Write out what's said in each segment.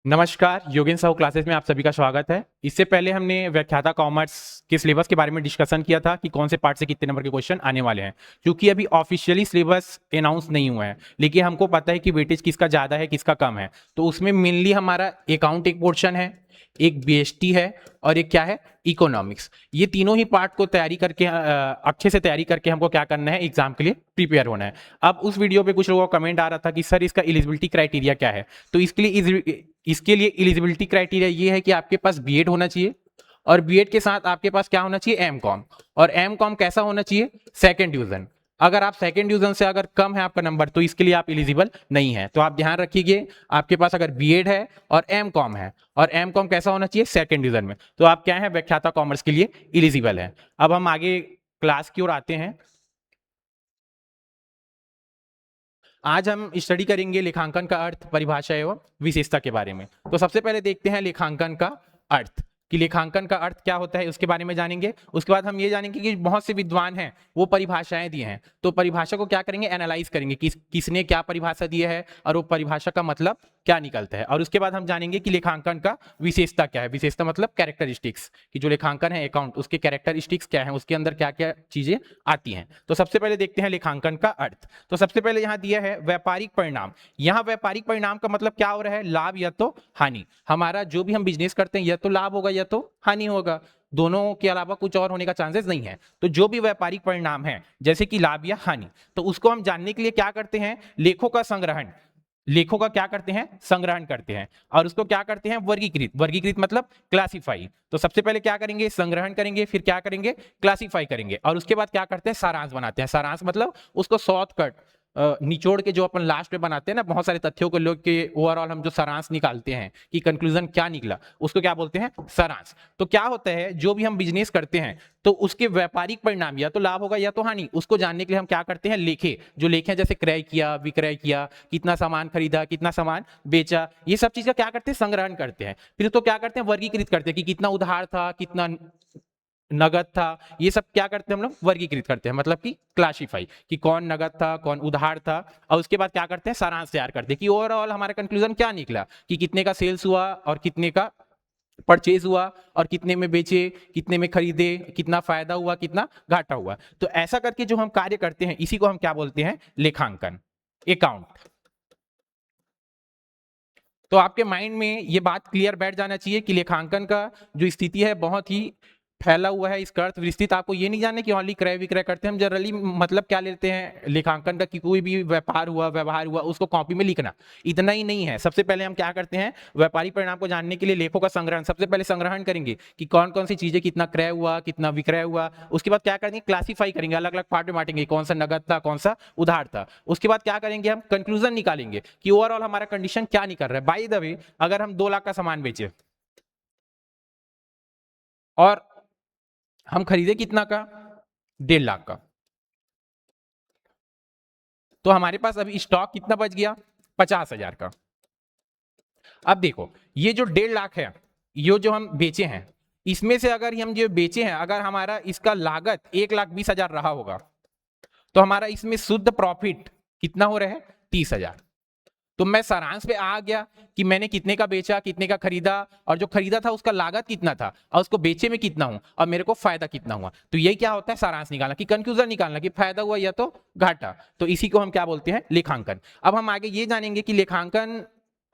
नमस्कार, योगेंद्र साहू क्लासेस में आप सभी का स्वागत है। इससे पहले हमने व्याख्याता कॉमर्स के सिलेबस के बारे में डिस्कशन किया था कि कौन से पार्ट से कितने नंबर के क्वेश्चन आने वाले हैं। क्योंकि अभी ऑफिशियली सिलेबस अनाउंस नहीं हुआ है, लेकिन हमको पता है कि वेटेज किसका ज़्यादा है किसका कम है। तो उसमें मेनली हमारा अकाउंट एक पोर्शन है, एक बीएसटी है और एक क्या है, इकोनॉमिक्स। ये तीनों ही पार्ट को तैयारी करके अच्छे से तैयारी करके हमको क्या करना है, एग्जाम के लिए प्रिपेयर होना है। अब उस वीडियो पे कुछ लोगों का कमेंट आ रहा था कि सर इसका एलिजिबिलिटी क्राइटेरिया क्या है। तो इसके लिए एलिजिबिलिटी क्राइटेरिया ये है कि आपके पास बीएड होना चाहिए और बीएड के साथ आपके पास क्या होना चाहिए, एमकॉम। और एमकॉम कैसा होना चाहिए, सेकंड डिवीजन। अगर आप सेकंड डिवीजन से अगर कम है आपका नंबर तो इसके लिए आप एलिजिबल नहीं है। तो आप ध्यान रखिए, आपके पास अगर बीएड है और एमकॉम है, और एमकॉम कैसा होना चाहिए, सेकंड डिवीजन में, तो आप क्या है, व्याख्याता कॉमर्स के लिए एलिजिबल है। अब हम आगे क्लास की ओर आते हैं। आज हम स्टडी करेंगे लेखांकन का अर्थ, परिभाषा एवं विशेषता के बारे में। तो सबसे पहले देखते हैं लेखांकन का अर्थ, कि लेखांकन का अर्थ क्या होता है, उसके बारे में जानेंगे। उसके बाद हम ये जानेंगे कि बहुत से विद्वान हैं वो परिभाषाएं दिए हैं, तो परिभाषा को क्या करेंगे, एनालाइज करेंगे कि किसने क्या परिभाषा दी है और वो परिभाषा का मतलब क्या निकलता है। और उसके बाद हम जानेंगे कि लेखांकन का विशेषता क्या है। विशेषता मतलब कैरेक्टरिस्टिक्स, कि जो लेखांकन है अकाउंट, उसके कैरेक्टरिस्टिक्स क्या है, उसके अंदर क्या क्या चीजें आती हैं। तो सबसे पहले देखते हैं लेखांकन का अर्थ। तो सबसे पहले यहाँ दिया है व्यापारिक परिणाम। यहाँ व्यापारिक परिणाम का मतलब क्या हो रहा है, लाभ या तो हानि। हमारा जो भी हम बिजनेस करते हैं या तो लाभ होगा या तो हानि होगा, दोनों के अलावा कुछ और होने का चांसेस नहीं है। तो जो भी व्यापारिक परिणाम है जैसे कि लाभ या हानि, तो उसको हम जानने के लिए क्या करते हैं, लेखों का संग्रहण, लेखों का क्या करते हैं, संग्रहण करते हैं। और उसको क्या करते हैं, वर्गीकृत। वर्गीकृत मतलब क्लासिफाई। तो सबसे पहले क्या करेंगे, संग्रहण करेंगे, फिर क्या करेंगे, क्लासिफाई करेंगे, और उसके बाद क्या करते हैं, सारांश बनाते हैं। सारांश मतलब उसको शॉर्टकट निचोड़ के जो अपन लास्ट में बनाते हैं ना, बहुत सारे तथ्यों को लोग के ओवरऑल हम जो सारांश निकालते हैं कि कंक्लूजन क्या निकला, उसको क्या बोलते हैं, सारांश। तो क्या होता है, जो भी हम बिजनेस करते हैं तो उसके व्यापारिक परिणाम या तो लाभ होगा या तो हानि, उसको जानने के लिए हम क्या करते हैं, लेखे। जो लेखे जैसे क्रय किया, विक्रय किया, कितना सामान खरीदा, कितना सामान बेचा, ये सब चीज का क्या करते हैं, संग्रहण करते हैं। फिर तो क्या करते हैं, वर्गीकृत करते हैं कि कितना उधार था, कितना नगद था। ये सब क्या करते हैं, हम लोग वर्गीकृत करते हैं, मतलब कि क्लासिफाई, कि कौन नगद था कौन उधार था। और उसके बाद क्या करते हैं, सारांश तैयार करते हैं कि ओवरऑल हमारा कंक्लूजन क्या निकला, कि कितने का सेल्स हुआ और कितने का परचेज हुआ, और कितने में बेचे, कितने में खरीदे, कितना फायदा हुआ, कितना घाटा हुआ। तो ऐसा करके जो हम कार्य करते हैं इसी को हम क्या बोलते हैं, लेखांकन, अकाउंट। तो आपके माइंड में ये बात क्लियर बैठ जाना चाहिए कि लेखांकन का जो स्थिति है बहुत ही फैला हुआ है। इसका अर्थ विस्तृत, आपको ये नहीं जानना कि ओनली क्रय विक्रय करते हैं हम। जनरली मतलब क्या लेते हैं लेखांकन का, कि कोई भी व्यापार हुआ, व्यवहार हुआ, उसको कॉपी में लिखना, इतना ही नहीं है। सबसे पहले हम क्या करते हैं, व्यापारिक परिणाम को जानने के लिए लेखों का संग्रहण, सबसे पहले संग्रहण करेंगे कि कौन कौन सी चीजें, कितना क्रय हुआ, कितना विक्रय हुआ। उसके बाद क्या करेंगे, क्लासीफाई करेंगे, अलग अलग पार्ट में बांटेंगे, कौन सा नगद था कौन सा उधार था। उसके बाद क्या करेंगे, हम कंक्लूजन निकालेंगे कि ओवरऑल हमारा कंडीशन क्या निकल रहा है। बाय द वे, अगर हम 2 लाख का सामान बेचे और हम खरीदे कितना का, 1.5 लाख का, तो हमारे पास अभी स्टॉक कितना बच गया, 50,000 का। अब देखो, ये जो 1.5 लाख है, ये जो हम बेचे हैं, इसमें से अगर हम जो बेचे हैं, अगर हमारा इसका लागत 1,20,000 रहा होगा, तो हमारा इसमें शुद्ध प्रॉफिट कितना हो रहा है, 30,000। तो मैं सारांश पे आ गया कि मैंने कितने का बेचा, कितने का खरीदा, और जो खरीदा था उसका लागत कितना था, और उसको बेचे में कितना हूं, और मेरे को फायदा कितना हुआ। तो यही क्या होता है, सारांश निकालना, कि कंक्लूजन निकालना कि फायदा हुआ या तो घाटा। तो इसी को हम क्या बोलते हैं, लेखांकन। अब हम आगे ये जानेंगे कि लेखांकन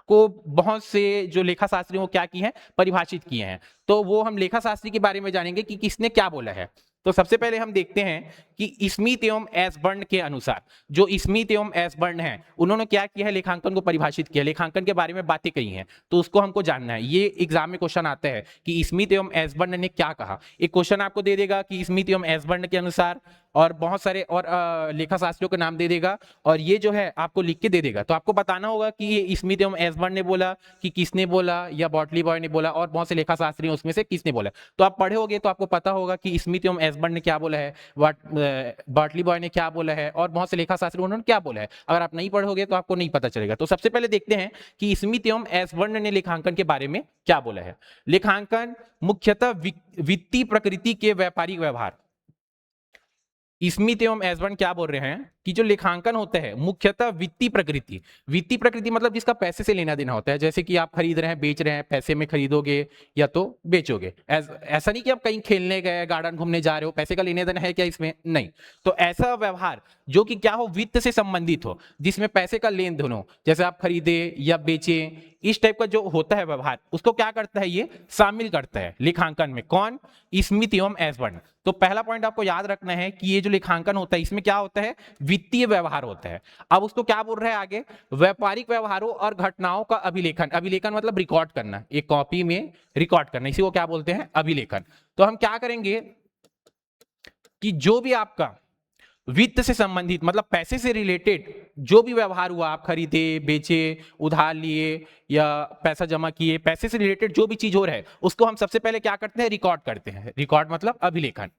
को बहुत से जो लेखा शास्त्री वो क्या किए हैं, परिभाषित किए हैं। तो वो हम लेखा शास्त्री के बारे में जानेंगे कि किसने क्या बोला है। तो सबसे पहले हम देखते हैं कि स्मिथ एवं एसबर्न के अनुसार, जो स्मिथ एवं एसबर्न है, उन्होंने क्या किया है, लेखांकन को परिभाषित किया, लेखांकन के बारे में बातें कही हैं। तो उसको हमको जानना है। ये एग्जाम में क्वेश्चन आता है कि स्मिथ एवं एसबर्न ने क्या कहा। एक क्वेश्चन आपको दे देगा कि स्मिथ एवं एसबर्न के अनुसार, और बहुत सारे और लेखा शास्त्रियों के नाम दे देगा, और ये जो है आपको लिख के दे देगा। तो आपको बताना होगा कि ये स्मिथ एवं एसबर्न ने बोला, कि किसने बोला, या बॉटली बॉय ने बोला, और बहुत से लेखा शास्त्री उसमें से किसने बोला। तो आप पढ़े होगे तो आपको पता होगा कि स्मिथ एवं एसबर्न ने क्या बोला है, बॉटली बॉय ने क्या बोला है, और बहुत से लेखा शास्त्री उन्होंने क्या बोला है। अगर आप नहीं पढ़ोगे तो आपको नहीं पता चलेगा। तो सबसे पहले देखते हैं कि स्मिथ एवं एसबर्न ने लेखांकन के बारे में क्या बोला है। लेखांकन मुख्यतः वित्तीय प्रकृति के व्यापारिक व्यवहार, स्मिथ एवं एसबर्न क्या बोल रहे हैं कि जो लेखांकन होता है मुख्यतः वित्तीय प्रकृति मतलब जिसका पैसे से लेना देना होता है, जैसे कि आप खरीद रहे हैं बेच रहे हैं, पैसे में खरीदोगे या तो बेचोगे। ऐसा नहीं कि आप कहीं खेलने गए, गार्डन घूमने जा रहे हो, पैसे का लेने देना है क्या इसमें? नहीं। तो ऐसा व्यवहार जो कि क्या हो, वित्त से संबंधित हो, जिसमें पैसे का लेन देन हो, जैसे आप खरीदे या बेचे, इस टाइप का जो होता है व्यवहार, उसको क्या करता है, ये शामिल करता है लेखांकन में। कौन? स्मिथ एवं एसबर्न। तो पहला पॉइंट आपको याद रखना है कि ये जो लेखांकन होता है इसमें क्या होता है, वित्तीय व्यवहार होता है। अब उसको क्या बोल रहे हैं आगे, व्यापारिक व्यवहारों और घटनाओं का अभिलेखन। अभिलेखन मतलब रिकॉर्ड करना, एक कॉपी में रिकॉर्ड करना, इसी को क्या बोलते हैं, अभिलेखन। तो हम क्या करेंगे कि जो भी आपका वित्त से संबंधित मतलब पैसे से रिलेटेड जो भी व्यवहार हुआ, आप खरीदे बेचे, उधार लिए या पैसा जमा किए, पैसे से रिलेटेड जो भी चीज हो रहा है उसको हम सबसे पहले क्या करते हैं, रिकॉर्ड करते हैं। रिकॉर्ड मतलब अभिलेखन।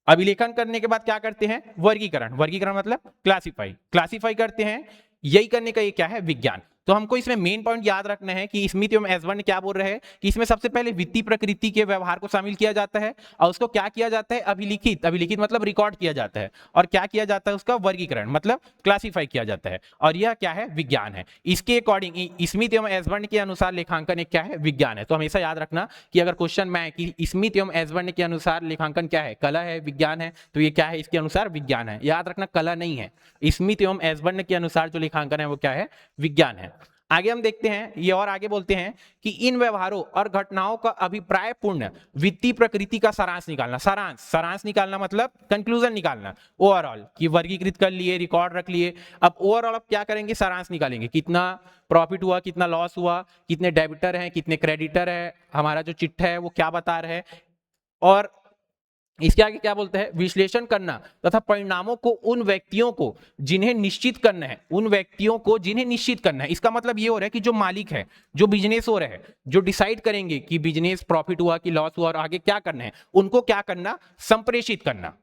अभिलेखन करने के बाद क्या करते हैं, वर्गीकरण। वर्गीकरण मतलब क्लासिफाई। क्लासिफाई करते हैं। यही करने का ये क्या है, विज्ञान। तो हमको इसमें मेन पॉइंट याद रखना है कि स्मिथ एवं एसबर्न क्या बोल रहे हैं कि इसमें सबसे पहले वित्तीय प्रकृति के व्यवहार को शामिल किया जाता है और उसको क्या किया जाता है, अभिलिखित। अभिलिखित मतलब रिकॉर्ड किया जाता है। और क्या किया जाता है, उसका वर्गीकरण मतलब क्लासिफाई किया जाता है। और यह क्या है, विज्ञान है। इसके अकॉर्डिंग स्मिथ एवं एसबर्न के अनुसार लेखांकन एक क्या है, विज्ञान है। तो हमेशा याद रखना कि अगर क्वेश्चन में है कि स्मिथ एवं एसबर्न के अनुसार लेखांकन क्या है, कला है, विज्ञान है, तो ये क्या है, इसके अनुसार विज्ञान है। याद रखना कला नहीं है, स्मिथ एवं एसबर्न के अनुसार जो लेखांकन है वो क्या है, विज्ञान है। आगे हम देखते हैं, ये और आगे बोलते हैं कि इन व्यवहारों और घटनाओं का अभिप्राय पूर्ण वित्तीय प्रकृति का सारांश निकालना। सारांश निकालना मतलब कंक्लूजन निकालना। ओवरऑल कि वर्गीकृत कर लिए, रिकॉर्ड रख लिए, अब ओवरऑल अब क्या करेंगे, सारांश निकालेंगे। कितना प्रॉफिट हुआ, कितना लॉस हुआ, कितने डेबिटर हैं, कितने क्रेडिटर है, हमारा जो चिट्ठा है वो क्या बता रहा है। और इसके आगे क्या बोलते हैं, विश्लेषण करना तथा परिणामों को उन व्यक्तियों को जिन्हें निश्चित करना है, उन व्यक्तियों को जिन्हें निश्चित करना है। इसका मतलब ये हो रहा है कि जो मालिक है, जो बिजनेस हो रहा है, जो डिसाइड करेंगे कि बिजनेस प्रॉफिट हुआ कि लॉस हुआ और आगे क्या करना है, उनको क्या करना, संप्रेषित करना।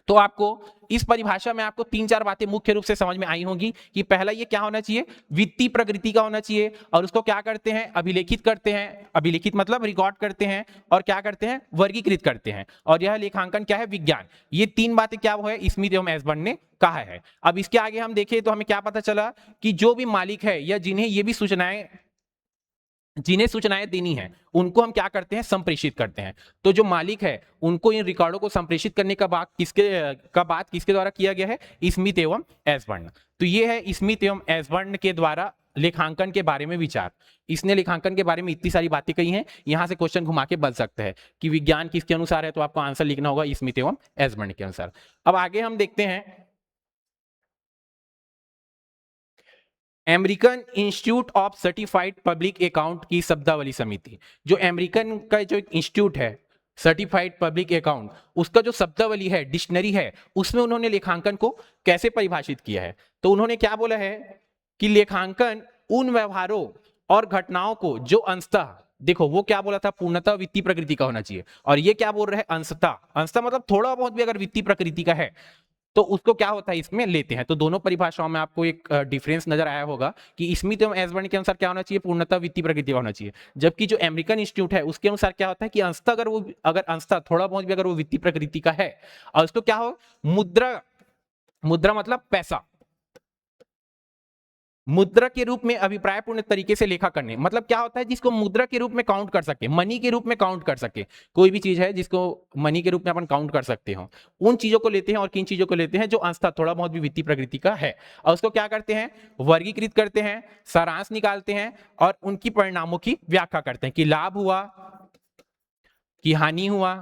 तो आपको इस परिभाषा में आपको 3-4 बातें मुख्य रूप से समझ में आई होंगी कि पहला ये क्या होना चाहिए, वित्तीय प्रकृति का होना चाहिए, और उसको क्या करते हैं, अभिलेखित करते हैं। अभिलेखित मतलब रिकॉर्ड करते हैं, और क्या करते हैं, वर्गीकृत करते हैं। और यह लेखांकन क्या है, विज्ञान। ये 3 बातें क्या वो है, स्मिथ एवं एसबर्न ने कहा है। अब इसके आगे हम देखें तो हमें क्या पता चला कि जो भी मालिक है या जिन्हें ये भी सूचनाएं देनी है, उनको हम क्या करते हैं, संप्रेषित करते हैं। तो जो मालिक है उनको इन रिकॉर्डों को संप्रेषित करने का बात किसके द्वारा किया गया है, स्मिथ एवं एसबर्न। तो ये है स्मिथ एवं एसबर्न के द्वारा लेखांकन के बारे में विचार। इसने लेखांकन के बारे में इतनी सारी बातें कही हैं, यहां से क्वेश्चन घुमा के बन सकता है कि विज्ञान किसके अनुसार है, तो आपको आंसर लिखना होगा स्मिथ एवं एसबर्न के अनुसार। अब आगे हम देखते हैं American institute of certified public account की शब्दावली समिति। जो अमेरिकन का जो इंस्टीट्यूट है सर्टिफाइड पब्लिक अकाउंट, उसका जो शब्दावली है, डिक्शनरी है, उसमें उन्होंने लेखांकन को कैसे परिभाषित किया है। तो उन्होंने क्या बोला है कि लेखांकन उन व्यवहारों और घटनाओं को जो अंशतः, देखो वो क्या बोला था, पूर्णतः वित्तीय प्रकृति का होना चाहिए, और ये क्या बोल रहे हैं, अंशतः। अंशतः मतलब थोड़ा बहुत भी अगर वित्तीय प्रकृति का है तो उसको क्या होता है, इसमें लेते हैं। तो दोनों परिभाषाओं में आपको एक डिफरेंस नजर आया होगा कि स्मिथ एवं एसबर्न के अनुसार क्या होना चाहिए, पूर्णतः वित्तीय प्रकृति का होना चाहिए, जबकि जो अमेरिकन इंस्टीट्यूट है उसके अनुसार क्या होता है कि अंशतः अगर अंशतः थोड़ा बहुत भी अगर वो वित्तीय प्रकृति का है, और उसको क्या हो, मुद्रा, मुद्रा मतलब पैसा, मुद्रा के रूप में अभिप्रायपूर्ण तरीके से लेखा करने, मतलब क्या होता है, जिसको मुद्रा के रूप में काउंट कर सके, मनी के रूप में काउंट कर सके। कोई भी चीज है जिसको मनी के रूप में अपन काउंट कर सकते हो, उन चीजों को लेते हैं। और किन चीजों को लेते हैं, जो अंशतः थोड़ा बहुत भी वित्तीय प्रकृति का है, और उसको क्या करते हैं, वर्गीकृत करते हैं, सारांश निकालते हैं, और उनकी परिणामों की व्याख्या करते हैं कि लाभ हुआ कि हानि हुआ,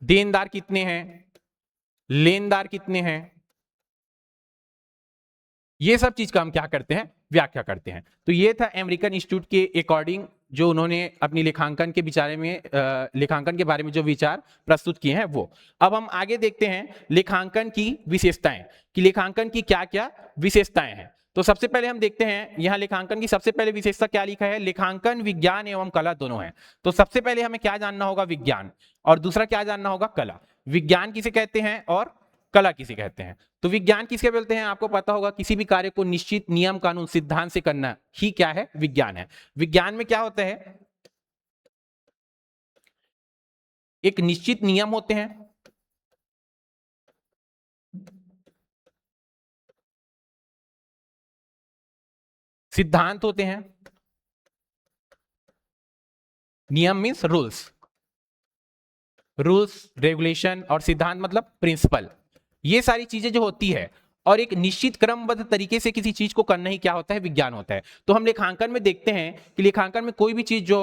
देनदार कितने हैं, लेनदार कितने हैं, ये सब चीज का हम क्या करते हैं, व्याख्या करते हैं। तो ये था अमेरिकन इंस्टीट्यूट के अकॉर्डिंग जो उन्होंने अपनी लेखांकन के विचार में लेखांकन के बारे में जो विचार प्रस्तुत किए हैं वो। अब हम आगे देखते हैं लेखांकन की विशेषताएं, कि लेखांकन की क्या क्या विशेषताएं हैं। तो सबसे पहले हम देखते हैं यहां लेखांकन की सबसे पहले विशेषता क्या लिखा है, लेखांकन विज्ञान एवं कला दोनों है। तो सबसे पहले हमें क्या जानना होगा, विज्ञान, और दूसरा क्या जानना होगा, कला। विज्ञान किसे कहते हैं और कला किसे कहते हैं। तो विज्ञान किसके बोलते हैं, आपको पता होगा, किसी भी कार्य को निश्चित नियम कानून सिद्धांत से करना ही क्या है, विज्ञान है। विज्ञान में क्या होता है, एक निश्चित नियम होते हैं, सिद्धांत होते हैं, नियम मीन्स रूल्स, रूल्स रेगुलेशन, और सिद्धांत मतलब प्रिंसिपल। ये सारी चीजें जो होती है और एक निश्चित क्रमबद्ध तरीके से किसी चीज को करना ही क्या होता है, विज्ञान होता है। तो हम लेखांकन में देखते हैं कि लेखांकन में कोई भी चीज जो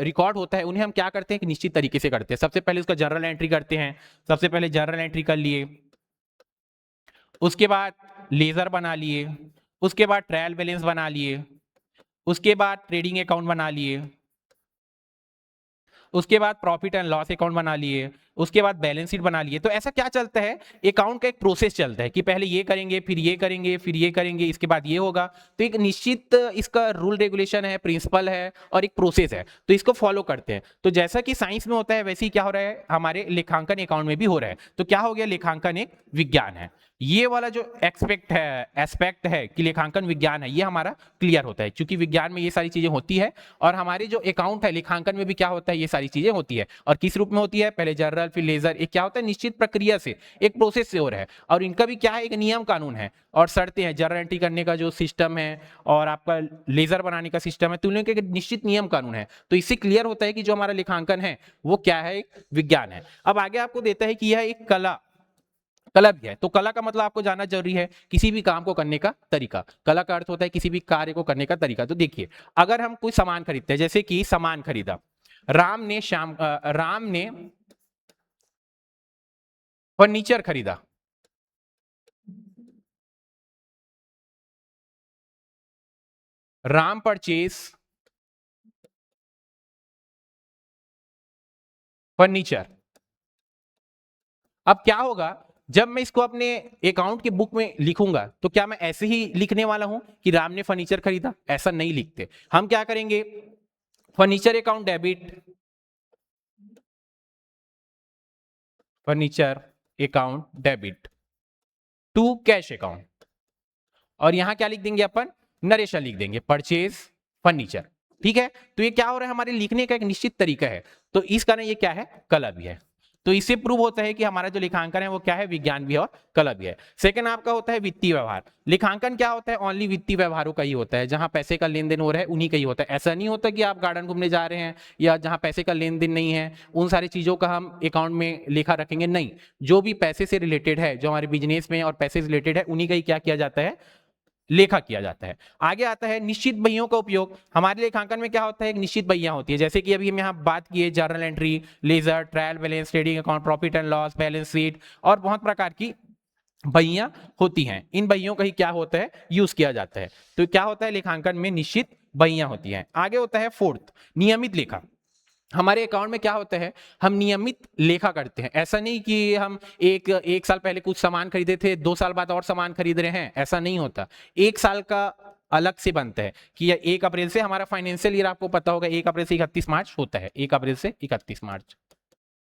रिकॉर्ड होता है उन्हें हम क्या करते हैं, कि निश्चित तरीके से करते हैं। सबसे पहले उसका जर्नल एंट्री करते हैं, सबसे पहले जर्नल एंट्री कर लिए, उसके बाद लेजर बना लिए, उसके बाद ट्रायल बैलेंस बना लिए, उसके बाद ट्रेडिंग अकाउंट बना लिए, उसके बाद प्रॉफिट एंड लॉस अकाउंट बना लिए, उसके बाद बैलेंस शीट बना लिए। तो ऐसा क्या चलता है, अकाउंट का एक प्रोसेस चलता है कि पहले ये करेंगे, फिर ये करेंगे, फिर ये करेंगे, इसके बाद ये होगा। तो एक निश्चित इसका रूल रेगुलेशन है, प्रिंसिपल है और एक प्रोसेस है, तो इसको फॉलो करते हैं। तो जैसा कि साइंस में होता है वैसे ही क्या हो रहा है, हमारे लेखांकन अकाउंट में भी हो रहा है। तो क्या हो गया, लेखांकन एक विज्ञान है। ये वाला जो एस्पेक्ट है कि लेखांकन विज्ञान है, ये हमारा क्लियर होता है, क्योंकि विज्ञान में ये सारी चीजें होती है और हमारे जो अकाउंट है लेखांकन में भी क्या होता है, ये सारी चीजें होती है। और किस रूप में होती है, पहले जर्नल फिर लेजर, एक क्या होता है, निश्चित प्रक्रिया से, एक प्रोसेस से हो रहा है। और इनका भी क्या है, एक नियम कानून है और शर्तें हैं। जर्नल एंट्री करने का जो सिस्टम है और आपका लेजर बनाने का सिस्टम है, तो उनके एक निश्चित नियम कानून है। तो इससे क्लियर होता है कि जो हमारा लेखांकन है वो क्या है, एक विज्ञान है। अब आगे आपको देता है कि यह एक कला भी है। तो कला का मतलब आपको जानना जरूरी है, किसी भी काम को करने का तरीका। कला का अर्थ होता है किसी भी कार्य को करने का तरीका। तो देखिए, अगर हम कोई सामान खरीदते हैं, जैसे कि सामान खरीदा, राम ने फर्नीचर खरीदा, राम परचेज फर्नीचर। अब क्या होगा, जब मैं इसको अपने अकाउंट की बुक में लिखूंगा, तो क्या मैं ऐसे ही लिखने वाला हूं कि राम ने फर्नीचर खरीदा? ऐसा नहीं लिखते। हम क्या करेंगे, furniture account debit, furniture account debit to cash account, और यहां क्या लिख देंगे अपन, नरेशन लिख देंगे, परचेज फर्नीचर। ठीक है। तो ये क्या हो रहा है, हमारे लिखने का एक निश्चित तरीका है। तो इस कारण ये क्या है, कला भी है। तो इससे प्रूव होता है कि हमारा जो लेखांकन है वो क्या है, विज्ञान भी है और कला भी है। सेकंड आपका होता है वित्तीय व्यवहार। लेखांकन क्या होता है, ओनली वित्तीय व्यवहारों का ही होता है, जहां पैसे का लेन देन हो रहा है उन्हीं का ही होता है। ऐसा नहीं होता कि आप गार्डन घूमने जा रहे हैं या जहां पैसे का लेन देन नहीं है उन सारी चीजों का हम अकाउंट में लेखा रखेंगे, नहीं। जो भी पैसे से रिलेटेड है, जो हमारे बिजनेस में और पैसे से रिलेटेड है, उन्हीं का ही क्या किया जाता है, लेखा किया जाता है। आगे आता है निश्चित बहियों का उपयोग। हमारे लेखांकन में क्या होता है, एक निश्चित बहियां होती है, जैसे कि अभी हम यहाँ बात किए, journal entry, ledger, trial balance, trading account, profit and loss, balance sheet, और बहुत प्रकार की बहियां होती हैं। इन बहियों का ही क्या होता है, यूज किया जाता है। तो क्या होता है, लेखांकन में निश्चित बहियां होती हैं। आगे होता है फोर्थ, नियमित लेखा। हमारे अकाउंट में क्या होता है, हम नियमित लेखा करते हैं। ऐसा नहीं कि हम एक साल पहले कुछ सामान खरीदे थे, 2 साल बाद और सामान खरीद रहे हैं, ऐसा नहीं होता। एक साल का अलग से बनता है कि 1 अप्रैल से हमारा फाइनेंशियल ईयर, आपको पता होगा 1 अप्रैल से 31 मार्च होता है, 1 अप्रैल से 31 मार्च,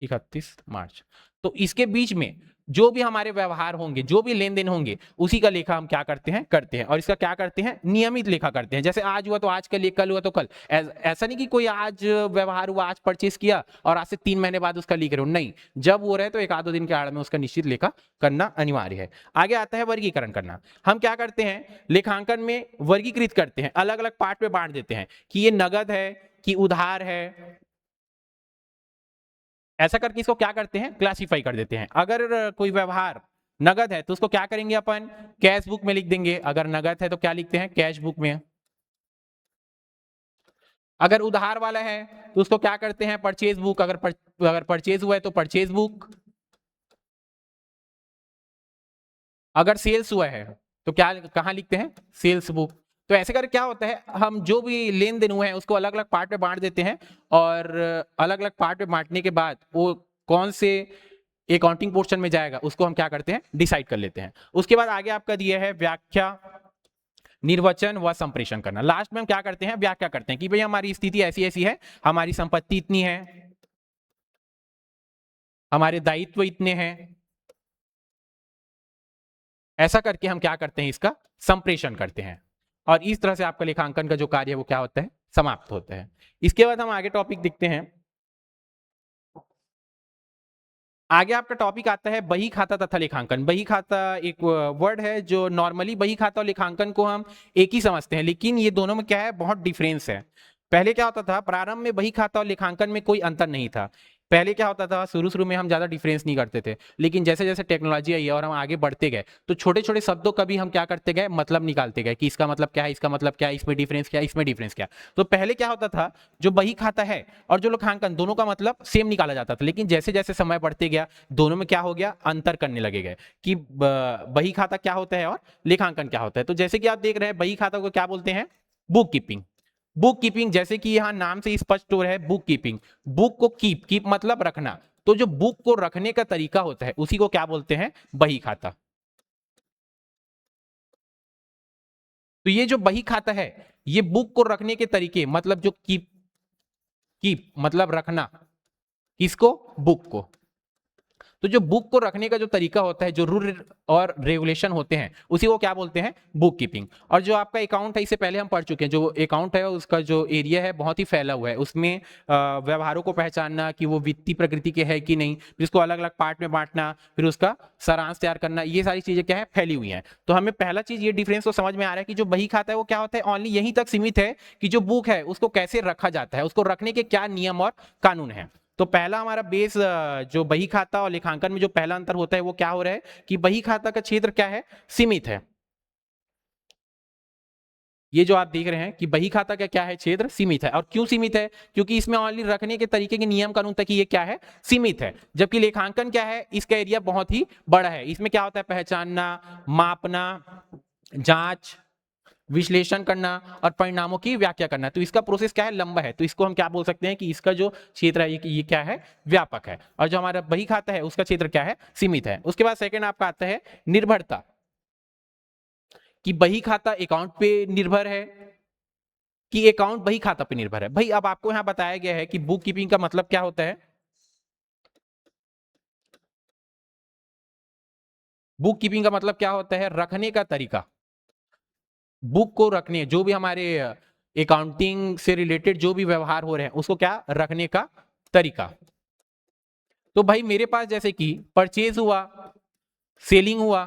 31 मार्च। तो इसके बीच में जो भी हमारे व्यवहार होंगे, जो भी लेन देन होंगे, उसी का लेखा हम क्या करते हैं और इसका क्या करते हैं, नियमित लेखा करते हैं। जैसे आज हुआ तो आज का, कल हुआ तो कल। ऐसा नहीं कि कोई आज व्यवहार हुआ, आज परचेस किया और आज से 3 महीने बाद उसका लिख रहे हो, नहीं। जब वो रहे तो 1 आध दिन के आड़ में उसका निश्चित लेखा करना अनिवार्य है। आगे आता है वर्गीकरण करना। हम क्या करते हैं, लेखांकन में वर्गीकृत करते हैं, अलग अलग पार्ट में बांट देते हैं कि ये नगद है कि उधार है। ऐसा करके इसको क्या करते हैं, क्लासिफाई कर देते हैं। अगर कोई व्यवहार नगद है तो उसको क्या करेंगे अपन, कैश बुक में लिख देंगे। अगर नगद है तो क्या लिखते हैं, कैश बुक में। अगर उधार वाला है तो उसको क्या करते हैं, परचेज बुक। अगर परचेज हुआ है तो परचेज बुक। अगर सेल्स हुआ है तो क्या, कहां लिखते हैं, सेल्स बुक। तो ऐसे कर क्या होता है, हम जो भी लेन देन हुए हैं उसको अलग अलग पार्ट में बांट देते हैं, और अलग अलग पार्ट में बांटने के बाद वो कौन से अकाउंटिंग पोर्शन में जाएगा उसको हम क्या करते हैं, डिसाइड कर लेते हैं। उसके बाद आगे आपका दिया है व्याख्या, निर्वचन व संप्रेषण करना। लास्ट में हम क्या करते हैं, व्याख्या करते हैं कि भाई हमारी स्थिति ऐसी ऐसी है, हमारी संपत्ति इतनी है, हमारे दायित्व इतने हैं। ऐसा करके हम क्या करते हैं, इसका संप्रेषण करते हैं। और इस तरह से आपका लेखांकन का जो कार्य है वो क्या होता है, समाप्त होता है। इसके बाद हम आगे टॉपिक देखते हैं आगे आपका टॉपिक आता है बही खाता तथा लेखांकन। बही खाता एक वर्ड है जो नॉर्मली बही खाता और लेखांकन को हम एक ही समझते हैं, लेकिन ये दोनों में क्या है, बहुत डिफरेंस है। पहले क्या होता था, प्रारंभ में बही खाता और लेखांकन में कोई अंतर नहीं था। पहले क्या होता था, शुरू शुरू में हम ज्यादा डिफरेंस नहीं करते थे, लेकिन जैसे जैसे टेक्नोलॉजी आई है और हम आगे बढ़ते गए तो छोटे छोटे शब्दों का भी हम क्या करते गए, मतलब निकालते गए कि इसका मतलब क्या है, इसका मतलब क्या है, इसमें डिफरेंस क्या है, इसमें डिफरेंस क्या है। तो पहले क्या होता था, जो बही खाता है और जो लेखांकन, दोनों का मतलब सेम निकाला जाता था, लेकिन जैसे जैसे समय बढ़ते गया दोनों में क्या हो गया, अंतर करने लगे गए कि बही खाता क्या होता है और लेखांकन क्या होता है। तो जैसे कि आप देख रहे हैं, बही खाता को क्या बोलते हैं, बुक कीपिंग। बुक कीपिंग, जैसे कि यहां नाम से स्पष्ट हो रहा है, बुक कीपिंग। बुक को कीप मतलब रखना, तो जो बुक को रखने का तरीका होता है उसी को क्या बोलते हैं, बही खाता। तो ये जो बही खाता है, ये बुक को रखने के तरीके, मतलब जो कीप कीप मतलब रखना, किसको, बुक को। तो जो बुक को रखने का जो तरीका होता है, जो रूल और रेगुलेशन होते हैं, उसी को क्या बोलते हैं, बुक कीपिंग। और जो आपका अकाउंट है, इससे पहले हम पढ़ चुके हैं, जो अकाउंट है उसका जो एरिया है बहुत ही फैला हुआ है। उसमें व्यवहारों को पहचानना कि वो वित्तीय प्रकृति के है कि नहीं, फिर उसको अलग अलग पार्ट में बांटना, फिर उसका सारांश तैयार करना, ये सारी चीजें क्या है, फैली हुई हैं। तो हमें पहला चीज ये डिफरेंस तो समझ में आ रहा है कि जो बही खाता है वो क्या होता है, ओनली यहीं तक सीमित है कि जो बुक है उसको कैसे रखा जाता है, उसको रखने के क्या नियम और कानून है। तो पहला हमारा बेस, जो बही खाता और लेखांकन में जो पहला अंतर होता है वो क्या हो रहा है कि बही खाता का क्षेत्र क्या है, सीमित है। ये जो आप देख रहे हैं कि बही खाता का क्या है, क्षेत्र सीमित है। और क्यों सीमित है, क्योंकि इसमें ओनली रखने के तरीके के नियम कानून तक ही ये क्या है, सीमित है। जबकि लेखांकन क्या है, इसका एरिया बहुत ही बड़ा है। इसमें क्या होता है, पहचानना, मापना, जांच, विश्लेषण करना और परिणामों की व्याख्या करना। तो इसका प्रोसेस क्या है, लंबा है। तो इसको हम क्या बोल सकते हैं कि इसका जो क्षेत्र है ये क्या है, व्यापक है। और जो हमारा बही खाता है उसका क्षेत्र क्या है, सीमित है। उसके बाद सेकंड आपका आता है निर्भरता, कि बही खाता अकाउंट पे निर्भर है कि अकाउंट बही खाता पे निर्भर है। भाई अब आपको यहां बताया गया है कि बुक कीपिंग का मतलब क्या होता है। बुक कीपिंग का मतलब क्या होता है, रखने का तरीका। बुक को रखने, जो भी हमारे अकाउंटिंग से रिलेटेड जो भी व्यवहार हो रहे हैं उसको क्या, रखने का तरीका। तो भाई मेरे पास जैसे कि परचेज हुआ, सेलिंग हुआ,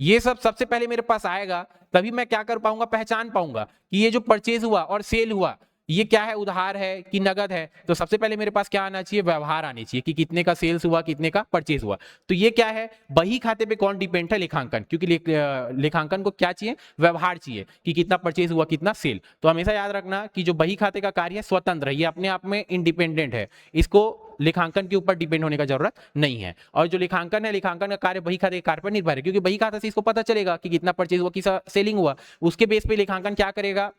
ये सब सबसे पहले मेरे पास आएगा, तभी मैं क्या कर पाऊंगा, पहचान पाऊंगा कि ये जो परचेज हुआ और सेल हुआ ये क्या है, उधार है कि नगद है। तो सबसे पहले मेरे पास क्या आना चाहिए, व्यवहार आने चाहिए कि कितने का सेल्स हुआ, कितने का परचेज हुआ। तो ये क्या है, बही खाते पे कौन डिपेंड है, लेखांकन। क्योंकि लेखांकन को क्या चाहिए, व्यवहार चाहिए कि कितना परचेज हुआ, कितना सेल। तो हमेशा याद रखना कि जो बही खाते का कार्य है स्वतंत्र है, ये अपने आप में इंडिपेंडेंट है, इसको लेखांकन के ऊपर डिपेंड होने का जरूरत नहीं है। और जो लेखांकन है, लेखांकन का कार्य बही खाते के कार्य पर निर्भर है, क्योंकि बही खाता से इसको पता चलेगा कि कितना परचेज हुआ, किसा सेलिंग हुआ। उसके बेस पे लेखांकन क्या करेगा,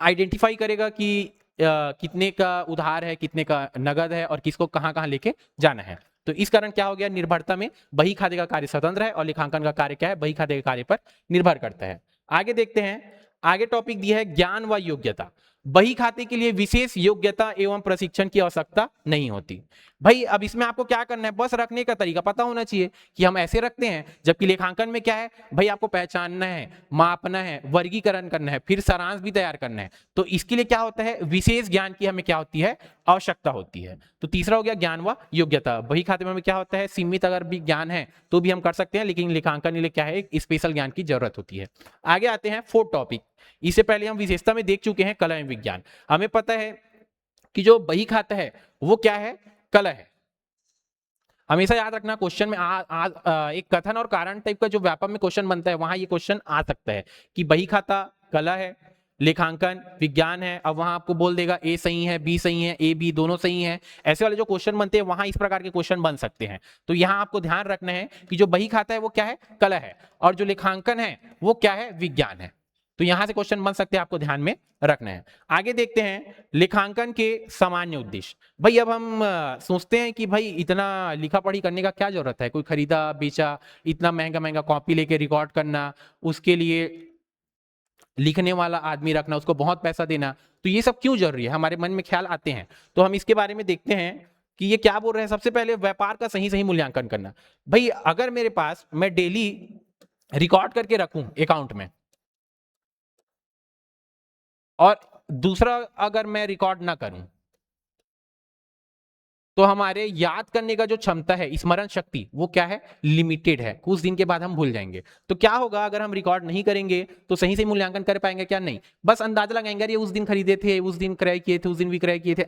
आइडेंटिफाई करेगा कि कितने का उधार है, कितने का नगद है और किसको कहां कहां लेके जाना है। तो इस कारण क्या हो गया, निर्भरता में बही खाते का कार्य स्वतंत्र है और लेखांकन का कार्य क्या है, बही खाते के कार्य पर निर्भर करता है। आगे देखते हैं, आगे टॉपिक दिया है ज्ञान व योग्यता। बही खाते के लिए विशेष योग्यता एवं प्रशिक्षण की आवश्यकता नहीं होती। भाई अब इसमें आपको क्या करना है, बस रखने का तरीका पता होना चाहिए कि हम ऐसे रखते हैं। जबकि लेखांकन में क्या है, भाई आपको पहचानना है, मापना है, वर्गीकरण करना है, फिर सारांश भी तैयार करना है। तो इसके लिए क्या होता है, विशेष ज्ञान की हमें क्या होती है, आवश्यकता होती है। तो तीसरा हो गया ज्ञान व योग्यता। बही खाते में हमें क्या होता है, सीमित अगर भी ज्ञान है तो भी हम कर सकते हैं, लेकिन लेखांकन के लिए क्या है, एक स्पेशल ज्ञान की जरूरत होती है। आगे आते हैं फोर्थ टॉपिक। इससे पहले हम विशेषता में देख चुके हैं कला एवं विज्ञान। हमें पता है कि जो बही खाता है वो क्या है, कला है। हमेशा याद रखना, क्वेश्चन में एक कथन और कारण टाइप का जो व्यापक में क्वेश्चन बनता है, वहां ये क्वेश्चन आ सकता है कि बही खाता कला है, लेखांकन विज्ञान है। अब वहां आपको बोल देगा ए सही है, बी सही है, ए बी दोनों सही है। ऐसे वाले जो क्वेश्चन बनते हैं वहां इस प्रकार के क्वेश्चन बन सकते हैं। तो यहां आपको ध्यान रखना है कि जो बही खाता है वो क्या है, कला है, और जो लेखांकन है वो क्या है, विज्ञान है। तो यहां से क्वेश्चन बन सकते हैं, आपको ध्यान में रखना है। आगे देखते हैं लेखांकन के सामान्य उद्देश्य। भाई अब हम सोचते हैं कि भाई इतना लिखा पढ़ी करने का क्या जरूरत है, कोई खरीदा बेचा, इतना महंगा महंगा कॉपी लेके रिकॉर्ड करना, उसके लिए लिखने वाला आदमी रखना, उसको बहुत पैसा देना, तो ये सब क्यों जरूरी है, हमारे मन में ख्याल आते हैं। तो हम इसके बारे में देखते हैं कि ये क्या बोल रहे हैं। सबसे पहले व्यापार का सही सही मूल्यांकन करना। भाई अगर मेरे पास, मैं डेली रिकॉर्ड करके रखूं अकाउंट में, और दूसरा अगर मैं रिकॉर्ड ना करूं, तो हमारे याद करने का जो क्षमता है, स्मरण शक्ति, वो क्या है, लिमिटेड है, कुछ दिन के बाद हम भूल जाएंगे। तो क्या होगा अगर हम रिकॉर्ड नहीं करेंगे तो सही से मूल्यांकन कर पाएंगे क्या, नहीं, बस अंदाजा लगाएंगे ये उस दिन खरीदे थे, उस दिन क्रय किए थे, उस दिन विक्रय किए थे,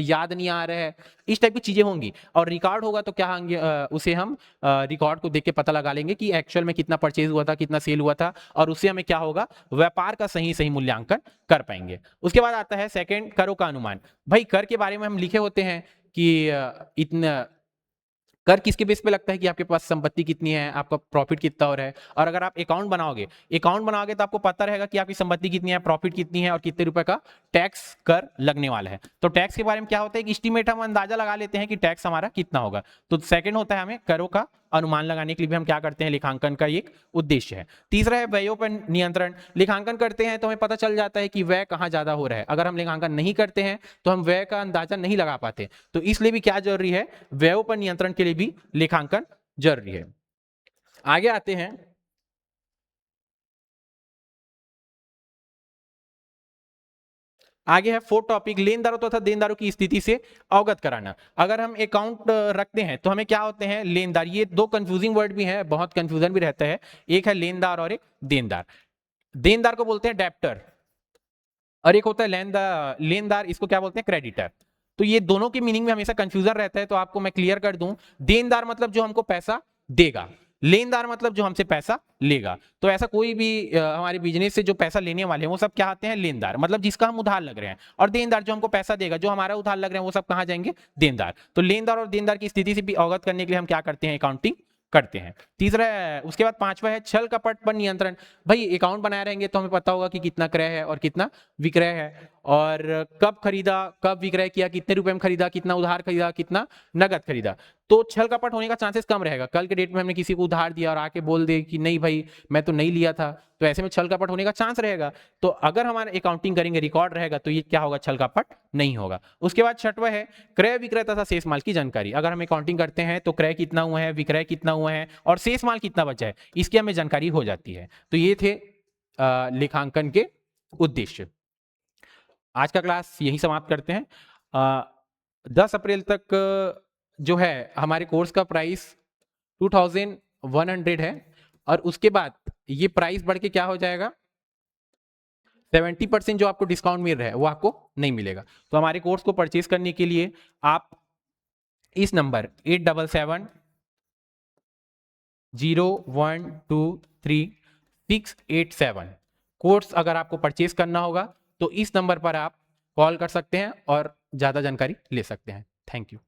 याद नहीं आ रहा है, इस टाइप की चीजें होंगी। और रिकॉर्ड होगा तो क्या होंगे, उसे हम रिकॉर्ड को देख के पता लगा लेंगे कि एक्चुअल में कितना परचेज हुआ था, कितना सेल हुआ था, और उससे हमें क्या होगा, व्यापार का सही सही मूल्यांकन कर पाएंगे। उसके बाद आता है सेकंड, करों का अनुमान। भाई कर के बारे में हम लिखे होते हैं कि इतना कर किसके बेस पे लगता है कि आपके पास संपत्ति कितनी है, आपका प्रॉफिट कितना हो रहा है। और अगर आप अकाउंट बनाओगे तो आपको पता रहेगा कि आपकी संपत्ति कितनी है, प्रॉफिट कितनी है और कितने रुपए का टैक्स कर लगने वाला है। तो टैक्स के बारे में क्या होता है कि एस्टीमेट, हम अंदाजा लगा लेते हैं कि टैक्स हमारा कितना होगा। तो सेकंड होता है हमें करों का अनुमान लगाने के लिए भी हम क्या करते हैं, लेखांकन का एक उद्देश्य है। तीसरा है व्ययों पर नियंत्रण। लेखांकन करते हैं तो हमें पता चल जाता है कि व्यय कहाँ ज्यादा हो रहा है। अगर हम लेखांकन नहीं करते हैं तो हम व्यय का अंदाजा नहीं लगा पाते। तो इसलिए भी क्या जरूरी है, व्ययों पर नियंत्रण के लिए भी लेखांकन जरूरी है। आगे आते हैं, आगे है फोर्थ टॉपिक, लेनदारों तथा देनदारों की स्थिति से अवगत कराना। अगर हम अकाउंट रखते हैं तो हमें क्या होते हैं, लेनदार। ये दो कंफ्यूजिंग वर्ड भी है, बहुत कंफ्यूजन भी रहता है। एक है लेनदार और एक देनदार। देनदार को बोलते हैं डेप्टर और एक होता है लेनदार, इसको क्या बोलते हैं, क्रेडिटर। तो ये दोनों के मीनिंग में हमेशा कंफ्यूजन रहता है, तो आपको मैं क्लियर कर दूं। देनदार मतलब जो हमको पैसा देगा, लेनदार मतलब जो हमसे पैसा लेगा। तो ऐसा कोई भी हमारे बिजनेस से जो पैसा लेने वाले हैं वो सब क्या आते हैं, लेनदार, मतलब जिसका हम उधार लग रहे हैं। और देनदार जो हमको पैसा देगा, जो हमारा उधार लग रहे हैं, वो सब कहाँ जाएंगे, देनदार। तो लेनदार और देनदार की स्थिति से भी अवगत करने के लिए हम क्या करते हैं, अकाउंटिंग करते हैं। तीसरा है, उसके बाद पांचवा है छल कपट पर नियंत्रण। भाई अकाउंट बनाए रहेंगे तो हमें पता होगा कि कितना क्रय है और कितना विक्रय है, और कब खरीदा, कब विक्रय किया, कितने रुपए में खरीदा, कितना उधार खरीदा, कितना नगद खरीदा। तो छल कपट होने का चांसेस कम रहेगा। कल के डेट में हमने किसी को उधार दिया और आके बोल दे कि नहीं भाई मैं तो नहीं लिया था, तो ऐसे में छल कपट होने का चांस रहेगा। तो अगर हमारे अकाउंटिंग करेंगे, रिकॉर्ड रहेगा, तो ये क्या होगा, छल कपट नहीं होगा। उसके बाद छठवा है क्रय विक्रय तथा शेष माल की जानकारी। अगर हम अकाउंटिंग करते हैं तो क्रय कितना हुआ है, विक्रय कितना हुआ है और शेष माल कितना बचा है, इसकी हमें जानकारी हो जाती है। तो ये थे लेखांकन के उद्देश्य। आज का क्लास यही समाप्त करते हैं। 10 अप्रैल तक जो है हमारे कोर्स का प्राइस 2100 है, और उसके बाद ये प्राइस बढ़ के क्या हो जाएगा, 70% जो आपको डिस्काउंट मिल रहा है वो आपको नहीं मिलेगा। तो हमारे कोर्स को परचेज करने के लिए आप इस नंबर 87770123 687 कोर्स अगर आपको परचेज करना होगा तो इस नंबर पर आप कॉल कर सकते हैं और ज़्यादा जानकारी ले सकते हैं। Thank you.